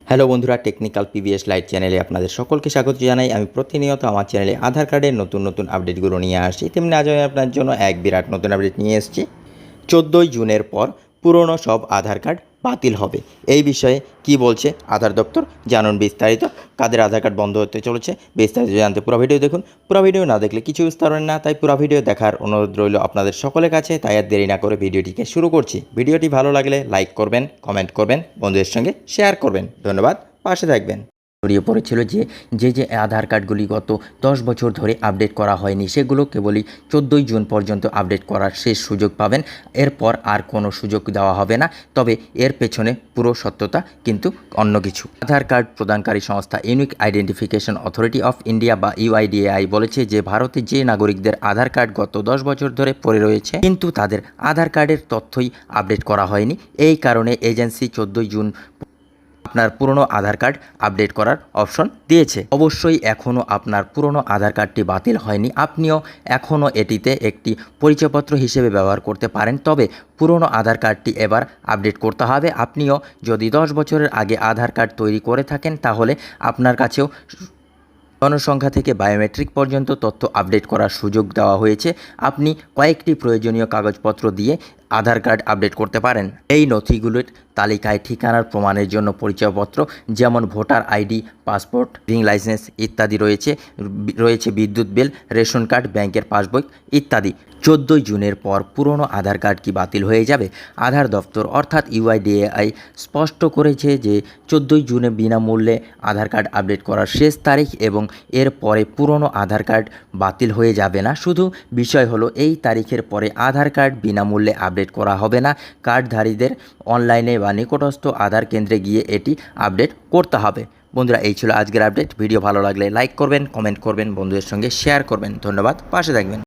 Hello বন্ধুরা, technical PVS light চ্যানেলে আপনাদের সকলকে স্বাগত জানাই। আমি প্রতিনিয়ত আমার চ্যানেলে আধার কার্ডের নতুন নতুন আপডেটগুলো নিয়ে আসছি। তেমনি আজ আমি আপনার জন্য এক বিরাট নতুন আপডেট নিয়ে এসেছি। 14ই জুনের পর পুরনো সব আধার কার্ড বাতিল হবে। এই বিষয়ে কি বলছে আধার দপ্তর, জানুন বিস্তারিত। কাদের আধার কার্ড বন্ধ হতে চলেছে বিস্তারিত জানতে পুরো ভিডিও দেখুন। পুরো ভিডিও না দেখলে কিছু বুঝতে পারবেন না, তাই পুরো ভিডিও দেখার অনুরোধ রইল আপনাদের সকলের কাছে। তাই আর দেরি না করে ভিডিওটিকে শুরু করছি। ভিডিওটি ভালো লাগলে লাইক করবেন, কমেন্ট করবেন, বন্ধুদের সঙ্গে শেয়ার করবেন। ধন্যবাদ, পাশে থাকবেন। ছড়িয়ে পড়েছিল যে আধার কার্ডগুলি গত 10 বছর ধরে আপডেট করা হয়নি, সেগুলো কেবলই 14ই জুন পর্যন্ত আপডেট করার শেষ সুযোগ পাবেন। এরপর আর কোনো সুযোগ দেওয়া হবে না। তবে এর পেছনে পুরো সত্যতা কিন্তু অন্য কিছু। আধার কার্ড প্রদানকারী সংস্থা unique identification authority of India বা ইউআইডিএআই বলেছে যে ভারতে যে নাগরিকদের আধার কার্ড গত 10 বছর ধরে পড়ে রয়েছে কিন্তু তাদের আধার কার্ডের তথ্যই আপডেট করা হয়নি, এই কারণে এজেন্সি 14ই জুন আপনার পুরনো আধার কার্ড আপডেট করার অপশন দিয়েছে। অবশ্যই এখনও আপনার পুরনো আধার কার্ডটি বাতিল হয়নি, আপনিও এখনও এটিতে একটি পরিচয়পত্র হিসেবে ব্যবহার করতে পারেন। তবে পুরনো আধার কার্ডটি এবার আপডেট করতে হবে। আপনিও যদি 10 বছরের আগে আধার কার্ড তৈরি করে থাকেন তাহলে আপনার কাছেও জনসংখ্যা থেকে বায়োমেট্রিক পর্যন্ত তথ্য আপডেট করার সুযোগ দেওয়া হয়েছে। আপনি কয়েকটি প্রয়োজনীয় কাগজপত্র দিয়ে আধার কার্ড আপডেট করতে পারেন। এই নথিগুলির তালিকায় ঠিকানার প্রমাণের জন্য পরিচয়পত্র যেমন voter ID, passport, driving licence ইত্যাদি রয়েছে বিদ্যুৎ বিল, রেশন কার্ড, ব্যাংকের পাসবই ইত্যাদি। 14ই জুনের পর পুরনো আধার কার্ড কি বাতিল হয়ে যাবে? আধার দপ্তর অর্থাৎ ইউআইডিএআই স্পষ্ট করেছে যে 14ই জুনে বিনামূল্যে আধার কার্ড আপডেট করার শেষ তারিখ এবং এর পরে পুরনো আধার কার্ড বাতিল হয়ে যাবে না। শুধু বিষয় হলো এই তারিখের পরে আধার কার্ড বিনামূল্যে আপডেট করা হবে না। কার্ডধারীদের অনলাইনে বা নিকটস্থ আধার কেন্দ্রে গিয়ে এটি আপডেট করতে হবে। বন্ধুরা, এই ছিল আজকের আপডেট। ভিডিও ভালো লাগলে লাইক করবেন, কমেন্ট করবেন, বন্ধুদের সঙ্গে শেয়ার করবেন। ধন্যবাদ, পাশে থাকবেন।